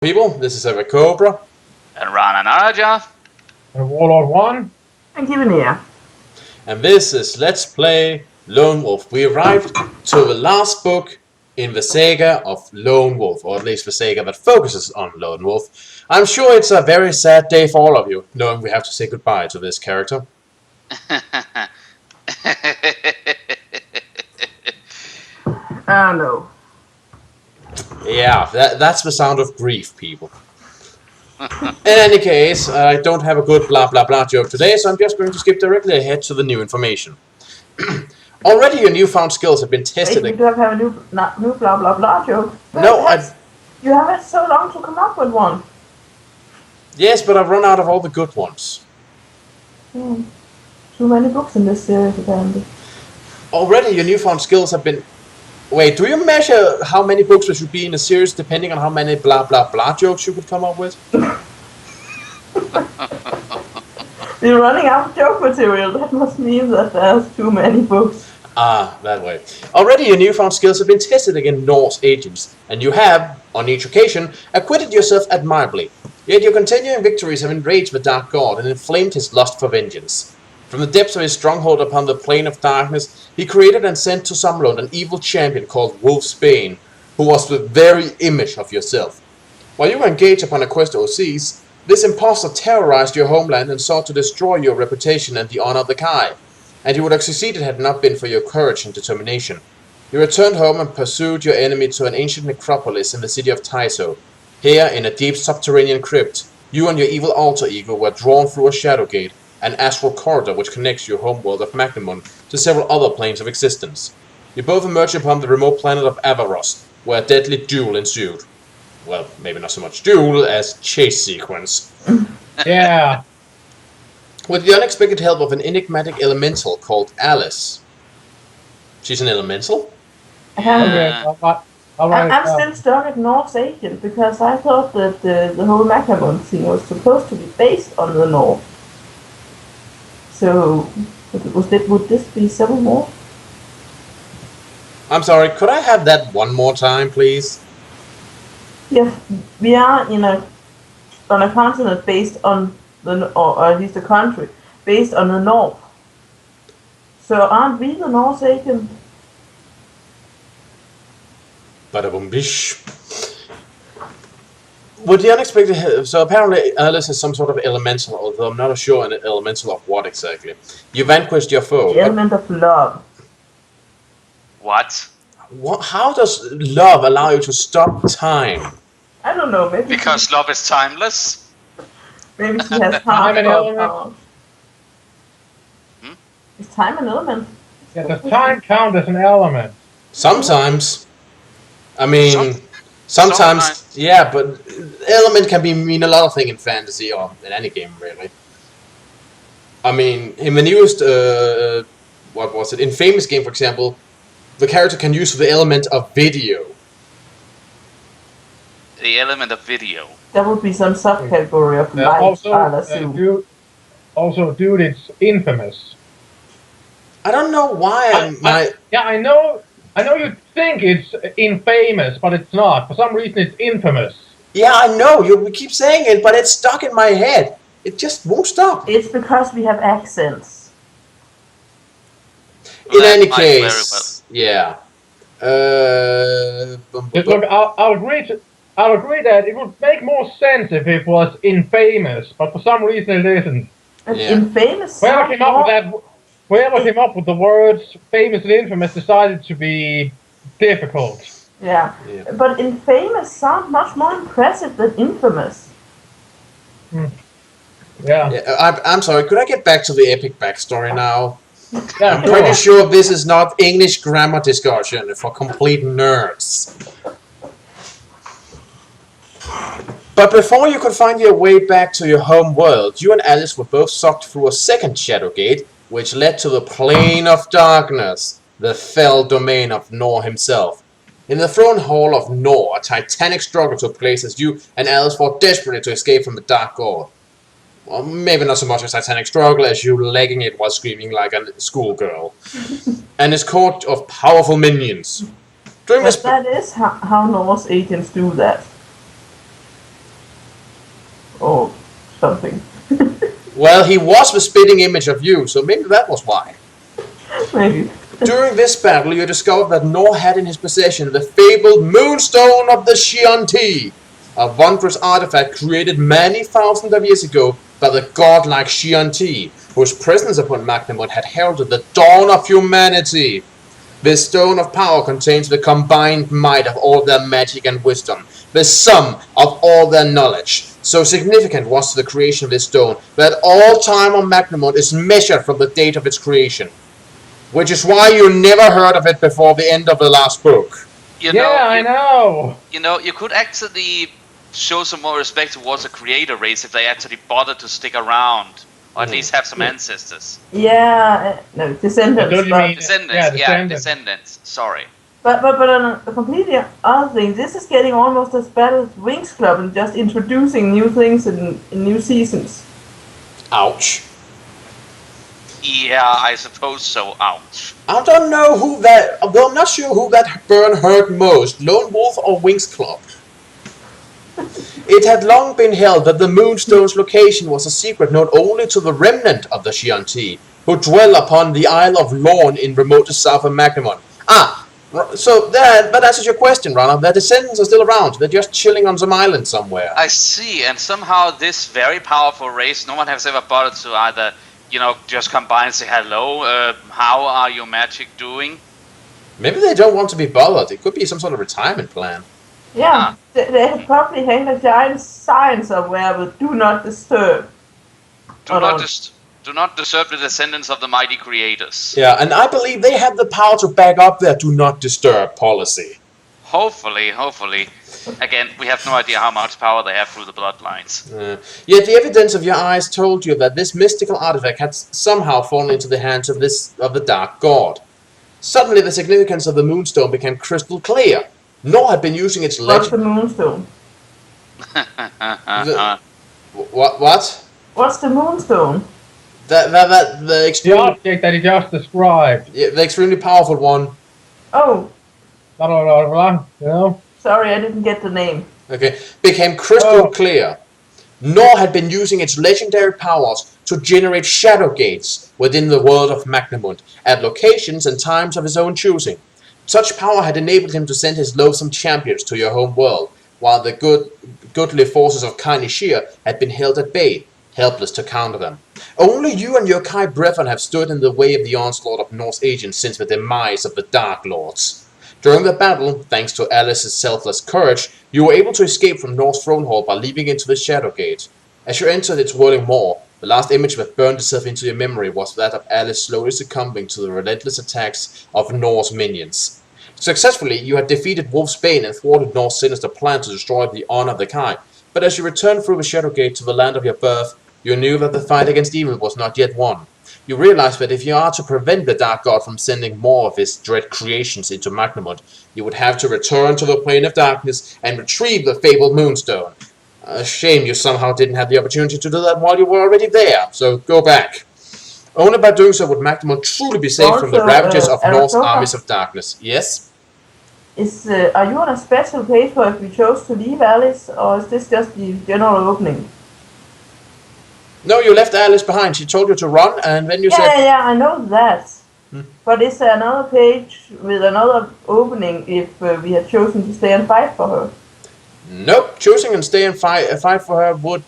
People, this is Ever Cobra. And Rana Naraja. And Warlord 1. And Given here. And this is Let's Play Lone Wolf. We arrived to the last book in the saga of Lone Wolf, or at least the saga that focuses on Lone Wolf. I'm sure it's a very sad day for all of you, knowing we have to say goodbye to this character. No. Yeah, that's the sound of grief, people. In any case, I don't have a good blah blah blah joke today, so I'm just going to skip directly ahead to the new information. Already your newfound skills have been tested. Wait, you don't have a new blah blah blah joke. But No, you have had so long to come up with one. Yes, but I've run out of all the good ones. Too many books in this series, apparently. Already your newfound skills have been... Wait, do you measure how many books there should be in a series depending on how many blah blah blah jokes you could come up with? You're running out of joke material. That must mean that there's too many books. Ah, that way. Already your newfound skills have been tested against Norse agents, and you have, on each occasion, acquitted yourself admirably. Yet your continuing victories have enraged the Dark God and inflamed his lust for vengeance. From the depths of his stronghold upon the plane of darkness, he created and sent to Summerlund an evil champion called Wolfsbane, who was the very image of yourself. While you were engaged upon a quest overseas, this impostor terrorized your homeland and sought to destroy your reputation and the honor of the Kai, and he would have succeeded had it not been for your courage and determination. You returned home and pursued your enemy to an ancient necropolis in the city of Taiso. Here, in a deep subterranean crypt, you and your evil alter ego were drawn through a shadow gate, an astral corridor which connects your homeworld of Magnamon to several other planes of existence. You both emerged upon the remote planet of Avaros, where a deadly duel ensued. Well, maybe not so much duel as chase sequence. Yeah. With the unexpected help of an enigmatic elemental called Alice. She's an elemental? Okay. I'm still stuck at Norse Agent because I thought that the whole Magnamon thing was supposed to be based on the North. So, would this be several more? I'm sorry, could I have that one more time, please? Yes, we are on a continent based on or at least a country based on the North. So aren't we the Norse Agent? Bada bish. With the unexpected... So apparently Alice is some sort of elemental, although I'm not sure an elemental of what exactly. You vanquished your foe. The element of love. What? How does love allow you to stop time? I don't know, maybe... Because love is timeless? Maybe she has Time and power. element. Is time an element? Yeah, does time count as an element? Sometimes. I mean... Sometimes, yeah, but element can mean a lot of things in fantasy, or in any game, really. I mean, in the newest, what was it? In Famous Game, for example, the character can use the element of video. The element of video. That would be some subcategory of life, I'll assume. Dude, it's infamous. I don't know why I know you think it's infamous, but it's not. For some reason, it's infamous. Yeah, I know, you keep saying it, but it's stuck in my head. It just won't stop. It's because we have accents. In any case, yeah. Look, I'll agree that it would make more sense if it was infamous, but for some reason it isn't. Yeah. Infamous. Whoever came up with the words famous and infamous decided to be difficult. Yeah. But infamous sounds much more impressive than infamous. Yeah. I'm sorry, could I get back to the epic backstory now? Yeah, I'm pretty sure this is not English grammar discussion for complete nerds. But before you could find your way back to your home world, you and Alice were both sucked through a second shadow gate, which led to the Plane of Darkness, the fell domain of Nor himself. In the throne hall of Nor, a titanic struggle took place as you and Alice fought desperately to escape from the Dark God. Well, maybe not so much a titanic struggle as you legging it while screaming like a schoolgirl. And his court of powerful minions. But that is how Norse agents do that. something. Well, he was the spitting image of you, so maybe that was why. Maybe. During this battle, you discovered that Nor had in his possession the fabled Moonstone of the Xianti, a wondrous artifact created many thousands of years ago by the godlike Xianti, whose presence upon Magnamod had heralded the dawn of humanity. This stone of power contains the combined might of all their magic and wisdom, the sum of all their knowledge. So significant was the creation of this stone that all time on Magnamod is measured from the date of its creation. Which is why you never heard of it before the end of the last book. I know. You know, you could actually show some more respect towards the creator race if they actually bothered to stick around, or at least have some ancestors. Yeah, no, descendants. Don't you but- mean- Descendants, Yeah, descendants. Sorry. But on a completely other thing, this is getting almost as bad as Wings Club and just introducing new things in new seasons. Ouch. Yeah, I suppose so. Ouch. I don't know who that... Well, I'm not sure who that burn hurt most, Lone Wolf or Wings Club. It had long been held that the Moonstone's location was a secret known only to the remnant of the Xianti, who dwell upon the Isle of Lorne in remotest south of Magnamod. So that answers your question, Rana. Their descendants are still around. They're just chilling on some island somewhere. I see, and somehow this very powerful race, no one has ever bothered to either, just come by and say hello. How are your magic doing? Maybe they don't want to be bothered. It could be some sort of retirement plan. Yeah, they have probably hang a giant sign somewhere with "Do not disturb." Do not disturb the descendants of the mighty creators. Yeah, and I believe they have the power to back up their do not disturb policy. Hopefully. Again, we have no idea how much power they have through the bloodlines. Yet the evidence of your eyes told you that this mystical artifact had somehow fallen into the hands of the Dark God. Suddenly the significance of the Moonstone became crystal clear. Nor had been using its What's the legend... Moonstone? What? What's the Moonstone? The The object that he just described. Yeah, the extremely powerful one. Oh, Blah, blah, blah, blah, you know? sorry, I didn't get the name. Okay, became crystal clear. Nor had been using its legendary powers to generate shadow gates within the world of Magnamod at locations and times of his own choosing. Such power had enabled him to send his loathsome champions to your home world, while the goodly forces of Kai Nishir had been held at bay, helpless to counter them. Only you and your Kai brethren have stood in the way of the onslaught of Norse agents since the demise of the Dark Lords. During the battle, thanks to Alice's selfless courage, you were able to escape from Norse Throne Hall by leaping into the Shadow Gate. As you entered its whirling maw, the last image that burned itself into your memory was that of Alice slowly succumbing to the relentless attacks of Norse minions. Successfully, you had defeated Wolfsbane and thwarted Norse sinister plan to destroy the honor of the Kai, but as you returned through the Shadow Gate to the land of your birth, you knew that the fight against evil was not yet won. You realized that if you are to prevent the Dark God from sending more of his dread creations into Magnamod, you would have to return to the Plane of Darkness and retrieve the fabled Moonstone. A shame you somehow didn't have the opportunity to do that while you were already there, so go back. Only by doing so would Magnamod truly be saved from the ravages of Norse armies of darkness. Yes? Are you on a special page for if we chose to leave Alice, or is this just the general opening? No, you left Alice behind. She told you to run, and then you said... Yeah, I know that. But is there another page with another opening if we had chosen to stay and fight for her? Nope. Choosing and stay and fight for her would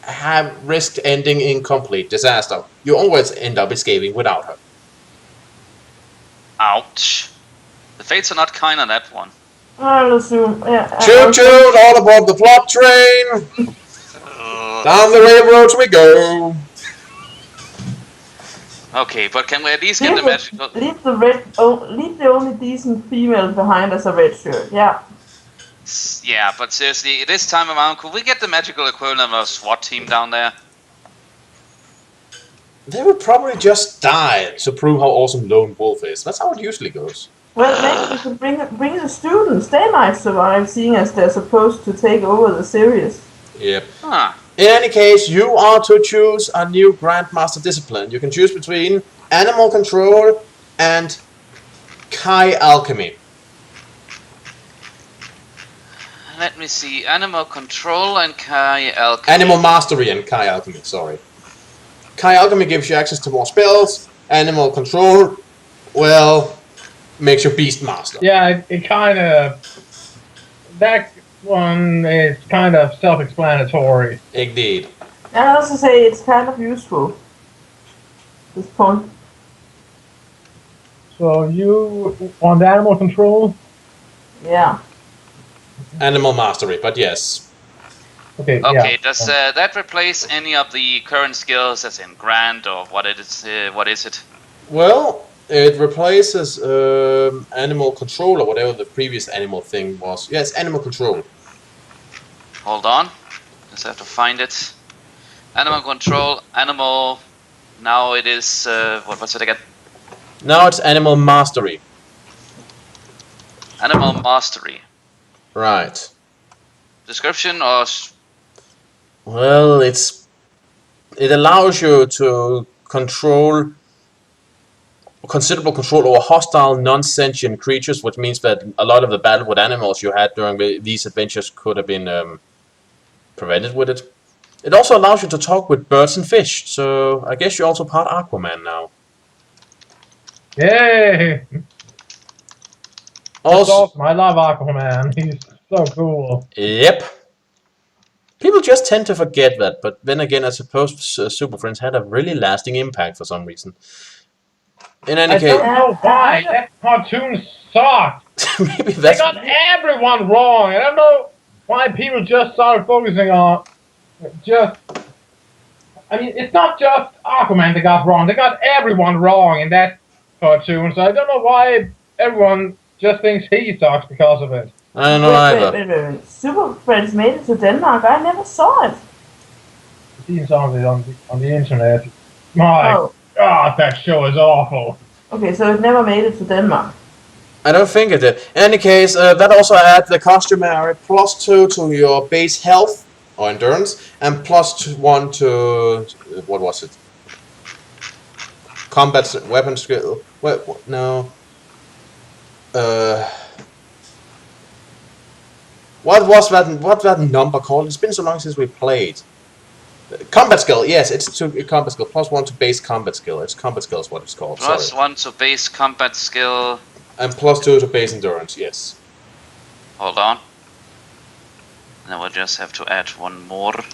have risked ending in complete disaster. You always end up escaping without her. Ouch. The fates are not kind on that one. I'll assume. Yeah. Choo-choo, all aboard the plot train! Down the railroads we go! Okay, but can we at least get the magical... Leave the only decent female behind as a red shirt. Yeah. Yeah, but seriously, this time around, could we get the magical equivalent of a SWAT team down there? They would probably just die to prove how awesome Lone Wolf is. That's how it usually goes. Well, maybe we could bring the students. They might survive, seeing as they're supposed to take over the series. Yep. Huh. In any case, you are to choose a new Grandmaster discipline. You can choose between Animal Control and Kai Alchemy. Let me see. Animal control and Kai alchemy. Animal mastery and Kai alchemy. Sorry. Kai alchemy gives you access to more spells. Animal control, well, makes you beast master. Yeah, it kind of... That one is kind of self-explanatory. Indeed. I also say it's kind of useful. This point. So you want animal control? Yeah. Animal mastery, but yes. Okay. Okay, Yeah. does that replace any of the current skills, as in Grand, or what it is? What is it? Well, it replaces animal control or whatever the previous animal thing was. Yes, animal control. Hold on. Just have to find it. Animal control, animal. Now it is. What was it again? Now it's animal mastery. Animal mastery. Right. Description or. Well, it allows you to control considerable control over hostile, non-sentient creatures, which means that a lot of the battle with animals you had during these adventures could have been prevented with it. It also allows you to talk with birds and fish, so I guess you're also part Aquaman now. Yay! That's Also, awesome. I love Aquaman. He's so cool. yep. People just tend to forget that, but then again, I suppose Super Friends had a really lasting impact for some reason. In any I case, don't know why. That cartoon sucked. maybe They that's got everyone wrong. I don't know why people just started focusing on just... I mean, it's not just Aquaman they got wrong. They got everyone wrong in that cartoon, so I don't know why everyone just thinks he sucks because of it. I don't know either. Wait. Super Friends made it to Denmark. I never saw it. I've seen some of it on the internet. My Oh. God, that show is awful. Okay, so it never made it to Denmark. I don't think it did. In any case, that also adds the costume area +2 to your base health or endurance, and +1 to what was it? Combat weapon skill. What? No. What was that? What's that number called? It's been so long since we played. Combat skill. Yes, it's to combat skill. +1 to base combat skill. It's combat skill is what it's called. Plus 1 to base combat skill. And +2 to base endurance. Yes. Hold on. Now we'll just have to add one more.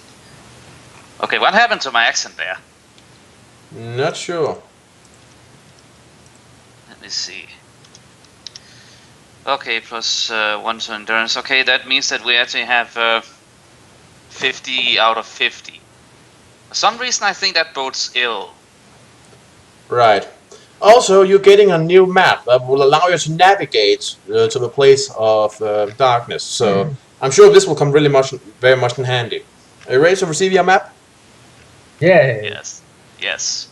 Okay, what happened to my accent there? Not sure. Let me see. Okay, +1 to endurance. Okay, that means that we actually have 50 out of 50. For some reason, I think that bodes ill. Right. Also, you're getting a new map that will allow you to navigate to the place of darkness. So I'm sure this will come really very much in handy. Are you ready to receive your map? Yeah. Yes. Yes.